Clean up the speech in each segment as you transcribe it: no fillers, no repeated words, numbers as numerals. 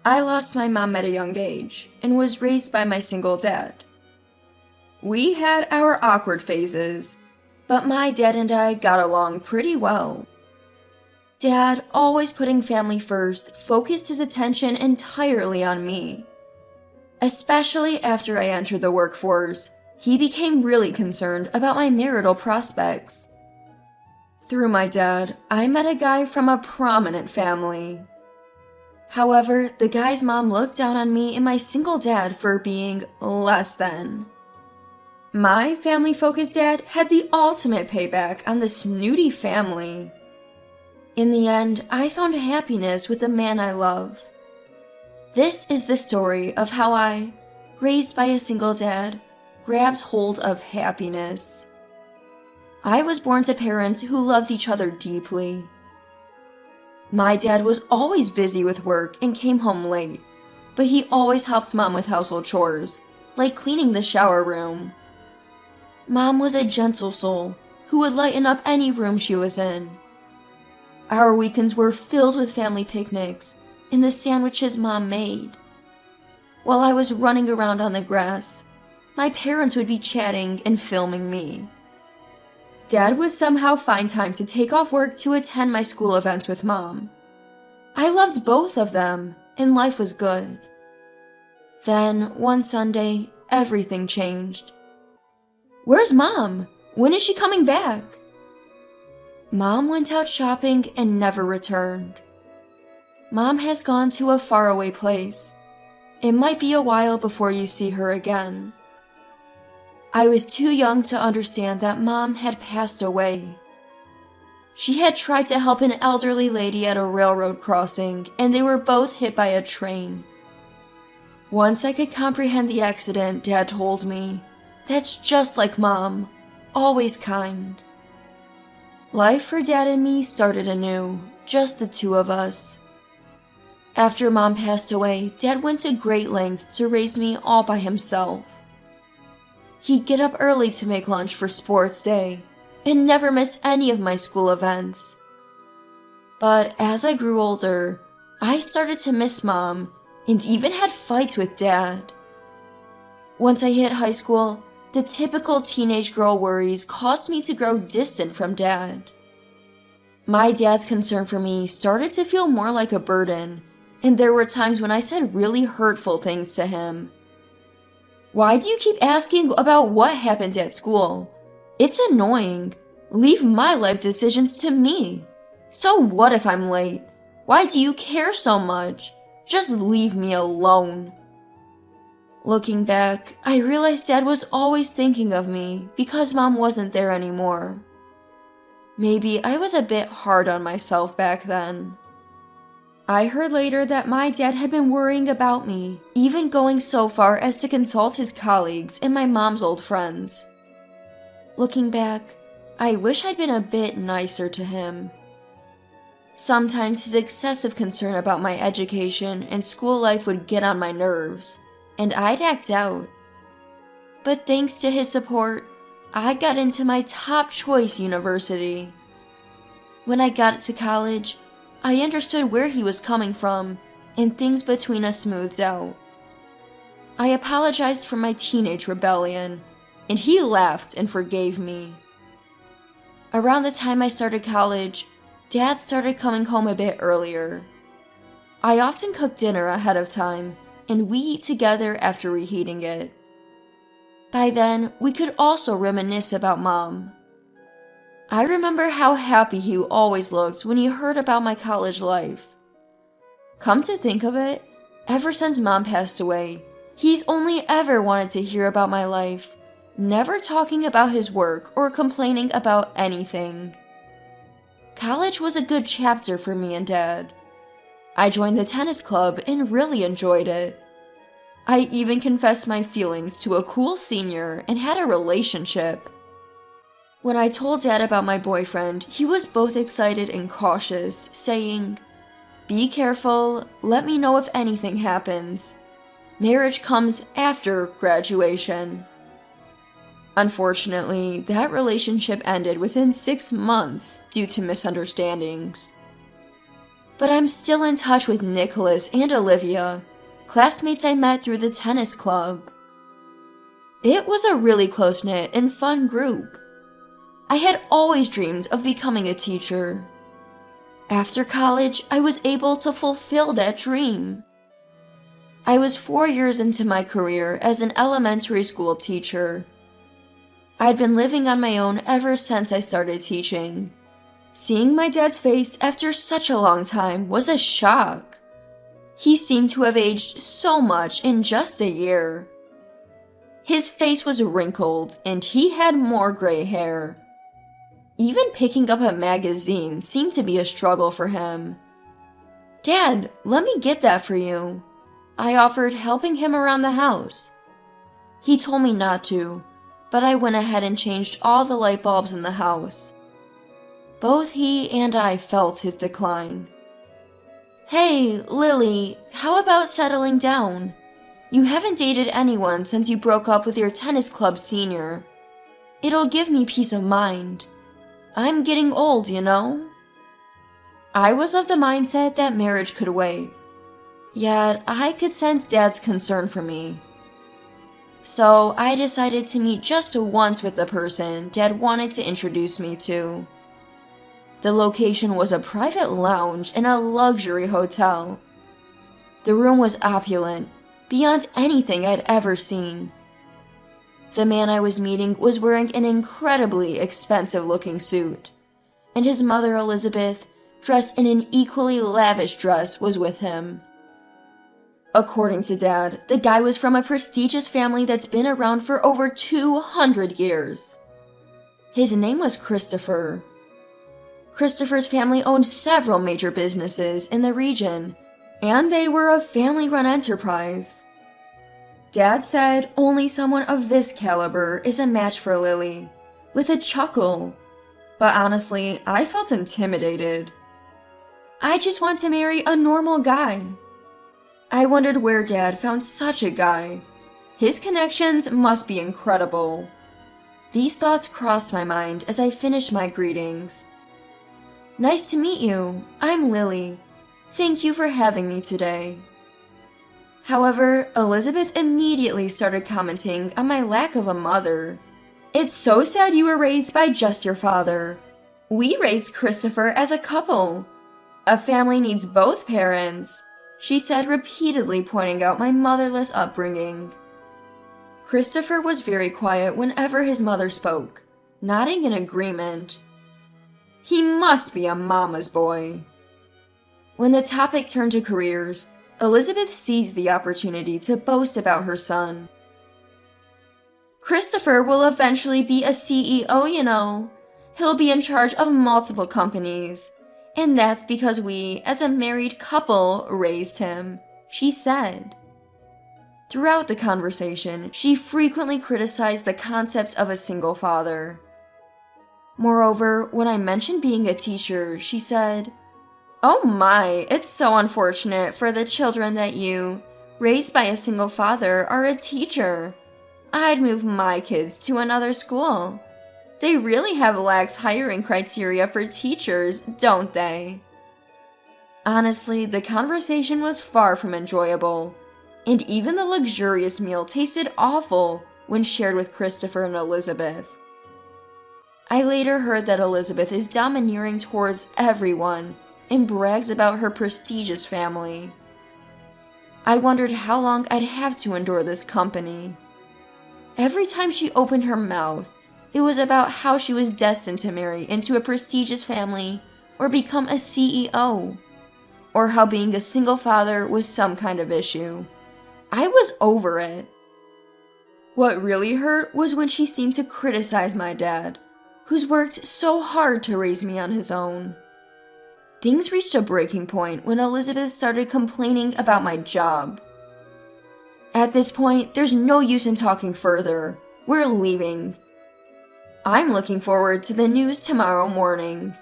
I lost my mom at a young age and was raised by my single dad. We had our awkward phases, but my dad and I got along pretty well. Dad, always putting family first, focused his attention entirely on me. Especially after I entered the workforce, he became really concerned about my marital prospects. Through my dad, I met a guy from a prominent family. However, the guy's mom looked down on me and my single dad for being less than. My family-focused dad had the ultimate payback on the snooty family. In the end, I found happiness with the man I love. This is the story of how I, raised by a single dad, grabbed hold of happiness. I was born to parents who loved each other deeply. My dad was always busy with work and came home late, but he always helped Mom with household chores, like cleaning the shower room. Mom was a gentle soul who would lighten up any room she was in. Our weekends were filled with family picnics and the sandwiches Mom made. While I was running around on the grass, my parents would be chatting and filming me. Dad would somehow find time to take off work to attend my school events with Mom. I loved both of them, and life was good. Then, one Sunday, everything changed. "Where's Mom? When is she coming back?" Mom went out shopping and never returned. Mom has gone to a faraway place. It might be a while before you see her again. I was too young to understand that Mom had passed away. She had tried to help an elderly lady at a railroad crossing, and they were both hit by a train. Once I could comprehend the accident, Dad told me, "That's just like Mom, always kind." Life for Dad and me started anew, just the two of us. After Mom passed away, Dad went to great lengths to raise me all by himself. He'd get up early to make lunch for sports day, and never missed any of my school events. But as I grew older, I started to miss Mom, and even had fights with Dad. Once I hit high school, the typical teenage girl worries caused me to grow distant from Dad. My dad's concern for me started to feel more like a burden, and there were times when I said really hurtful things to him. "Why do you keep asking about what happened at school? It's annoying. Leave my life decisions to me. So what if I'm late? Why do you care so much? Just leave me alone." Looking back, I realized Dad was always thinking of me because Mom wasn't there anymore. Maybe I was a bit hard on myself back then. I heard later that my dad had been worrying about me, even going so far as to consult his colleagues and my mom's old friends. Looking back, I wish I'd been a bit nicer to him. Sometimes his excessive concern about my education and school life would get on my nerves, and I'd act out. But thanks to his support, I got into my top choice university. When I got to college, I understood where he was coming from, and things between us smoothed out. I apologized for my teenage rebellion, and he laughed and forgave me. Around the time I started college, Dad started coming home a bit earlier. I often cook dinner ahead of time, and we eat together after reheating it. By then, we could also reminisce about Mom. I remember how happy he always looked when he heard about my college life. Come to think of it, ever since Mom passed away, he's only ever wanted to hear about my life, never talking about his work or complaining about anything. College was a good chapter for me and Dad. I joined the tennis club and really enjoyed it. I even confessed my feelings to a cool senior and had a relationship. When I told Dad about my boyfriend, he was both excited and cautious, saying, "Be careful, let me know if anything happens. Marriage comes after graduation." Unfortunately, that relationship ended within 6 months due to misunderstandings. But I'm still in touch with Nicholas and Olivia, classmates I met through the tennis club. It was a really close-knit and fun group. I had always dreamed of becoming a teacher. After college, I was able to fulfill that dream. I was 4 years into my career as an elementary school teacher. I'd been living on my own ever since I started teaching. Seeing my dad's face after such a long time was a shock. He seemed to have aged so much in just a year. His face was wrinkled and he had more gray hair. Even picking up a magazine seemed to be a struggle for him. "Dad, let me get that for you," I offered, helping him around the house. He told me not to, but I went ahead and changed all the light bulbs in the house. Both he and I felt his decline. "Hey, Lily, how about settling down? You haven't dated anyone since you broke up with your tennis club senior. It'll give me peace of mind. I'm getting old, you know?" I was of the mindset that marriage could wait, yet I could sense Dad's concern for me. So I decided to meet just once with the person Dad wanted to introduce me to. The location was a private lounge in a luxury hotel. The room was opulent, beyond anything I'd ever seen. The man I was meeting was wearing an incredibly expensive-looking suit, and his mother, Elizabeth, dressed in an equally lavish dress, was with him. According to Dad, the guy was from a prestigious family that's been around for over 200 years. His name was Christopher. Christopher's family owned several major businesses in the region, and they were a family-run enterprise. Dad said only someone of this caliber is a match for Lily, with a chuckle. But honestly, I felt intimidated. I just want to marry a normal guy. I wondered where Dad found such a guy. His connections must be incredible. These thoughts crossed my mind as I finished my greetings. "Nice to meet you. I'm Lily. Thank you for having me today." However, Elizabeth immediately started commenting on my lack of a mother. "It's so sad you were raised by just your father. We raised Christopher as a couple. A family needs both parents," she said, repeatedly pointing out my motherless upbringing. Christopher was very quiet whenever his mother spoke, nodding in agreement. He must be a mama's boy. When the topic turned to careers, Elizabeth seized the opportunity to boast about her son. "Christopher will eventually be a CEO, you know. He'll be in charge of multiple companies. And that's because we, as a married couple, raised him," she said. Throughout the conversation, she frequently criticized the concept of a single father. Moreover, when I mentioned being a teacher, she said, "Oh my, it's so unfortunate for the children that you, raised by a single father, are a teacher. I'd move my kids to another school. They really have lax hiring criteria for teachers, don't they?" Honestly, the conversation was far from enjoyable, and even the luxurious meal tasted awful when shared with Christopher and Elizabeth. I later heard that Elizabeth is domineering towards everyone and brags about her prestigious family. I wondered how long I'd have to endure this company. Every time she opened her mouth, it was about how she was destined to marry into a prestigious family or become a CEO, or how being a single father was some kind of issue. I was over it. What really hurt was when she seemed to criticize my dad, who's worked so hard to raise me on his own. Things reached a breaking point when Elizabeth started complaining about my job. At this point, there's no use in talking further. We're leaving. I'm looking forward to the news tomorrow morning.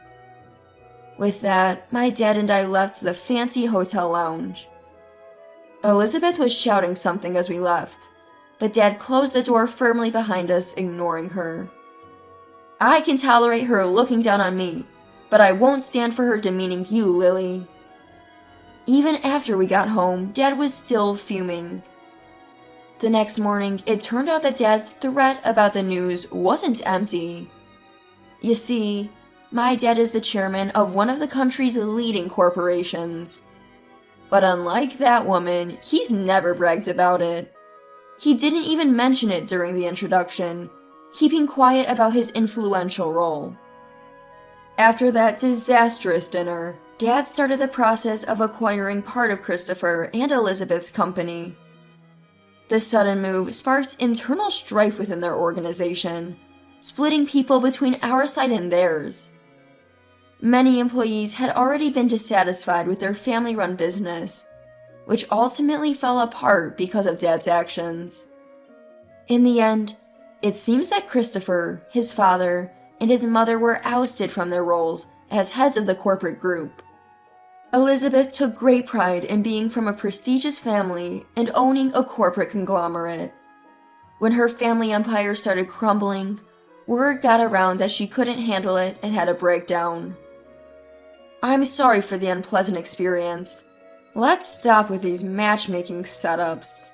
With that, my dad and I left the fancy hotel lounge. Elizabeth was shouting something as we left, but Dad closed the door firmly behind us, ignoring her. "I can tolerate her looking down on me, but I won't stand for her demeaning you, Lily. Even after we got home, Dad was still fuming. The next morning, it turned out that Dad's threat about the news wasn't empty. You see, my dad is the chairman of one of the country's leading corporations. But unlike that woman, he's never bragged about it. He didn't even mention it during the introduction, keeping quiet about his influential role. After that disastrous dinner, Dad started the process of acquiring part of Christopher and Elizabeth's company. The sudden move sparked internal strife within their organization, splitting people between our side and theirs. Many employees had already been dissatisfied with their family-run business, which ultimately fell apart because of Dad's actions. In the end, it seems that Christopher, his father, and his mother were ousted from their roles as heads of the corporate group. Elizabeth took great pride in being from a prestigious family and owning a corporate conglomerate. When her family empire started crumbling, word got around that she couldn't handle it and had a breakdown. I'm sorry for the unpleasant experience. Let's stop with these matchmaking setups.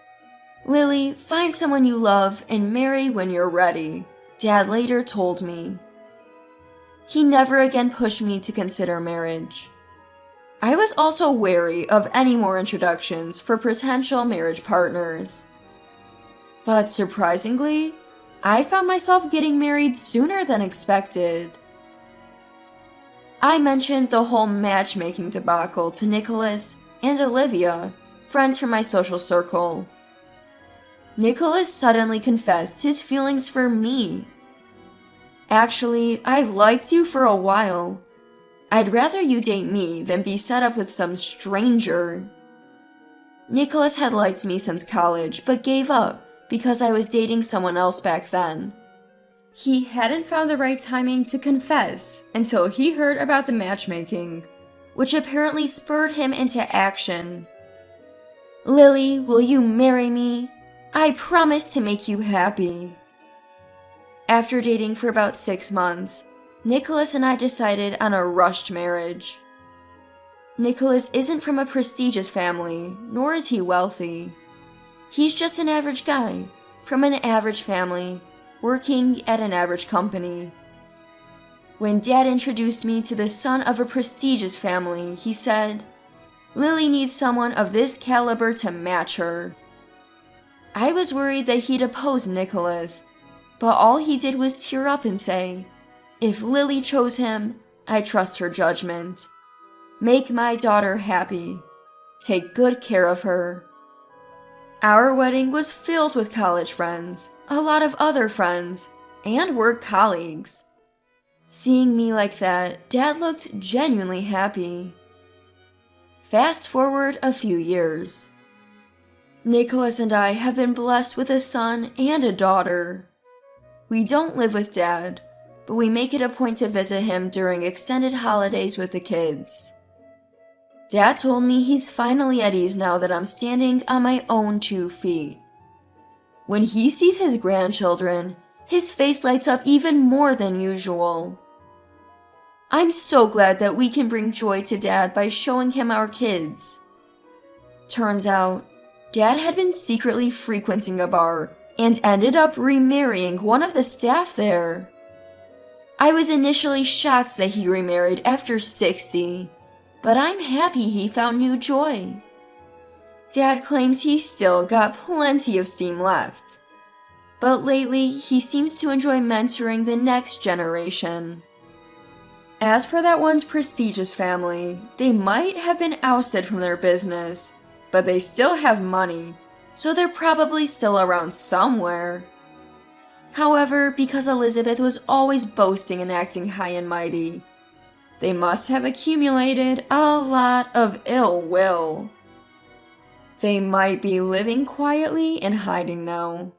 Lily, find someone you love and marry when you're ready, Dad later told me. He never again pushed me to consider marriage. I was also wary of any more introductions for potential marriage partners. But surprisingly, I found myself getting married sooner than expected. I mentioned the whole matchmaking debacle to Nicholas and Olivia, friends from my social circle. Nicholas suddenly confessed his feelings for me. Actually, I've liked you for a while. I'd rather you date me than be set up with some stranger. Nicholas had liked me since college, but gave up because I was dating someone else back then. He hadn't found the right timing to confess until he heard about the matchmaking, which apparently spurred him into action. Lily, will you marry me? I promise to make you happy. After dating for about 6 months, Nicholas and I decided on a rushed marriage. Nicholas isn't from a prestigious family, nor is he wealthy. He's just an average guy, from an average family, working at an average company. When Dad introduced me to the son of a prestigious family, he said, Lily needs someone of this caliber to match her. I was worried that he'd oppose Nicholas, but all he did was tear up and say, if Lily chose him, I trust her judgment. Make my daughter happy. Take good care of her. Our wedding was filled with college friends, a lot of other friends, and work colleagues. Seeing me like that, Dad looked genuinely happy. Fast forward a few years. Nicholas and I have been blessed with a son and a daughter. We don't live with Dad, but we make it a point to visit him during extended holidays with the kids. Dad told me he's finally at ease now that I'm standing on my own 2 feet. When he sees his grandchildren, his face lights up even more than usual. I'm so glad that we can bring joy to Dad by showing him our kids. Turns out, Dad had been secretly frequenting a bar and ended up remarrying one of the staff there. I was initially shocked that he remarried after 60, but I'm happy he found new joy. Dad claims he's still got plenty of steam left, but lately he seems to enjoy mentoring the next generation. As for that one's prestigious family, they might have been ousted from their business, but they still have money, so they're probably still around somewhere. However, because Elizabeth was always boasting and acting high and mighty, they must have accumulated a lot of ill will. They might be living quietly and hiding now.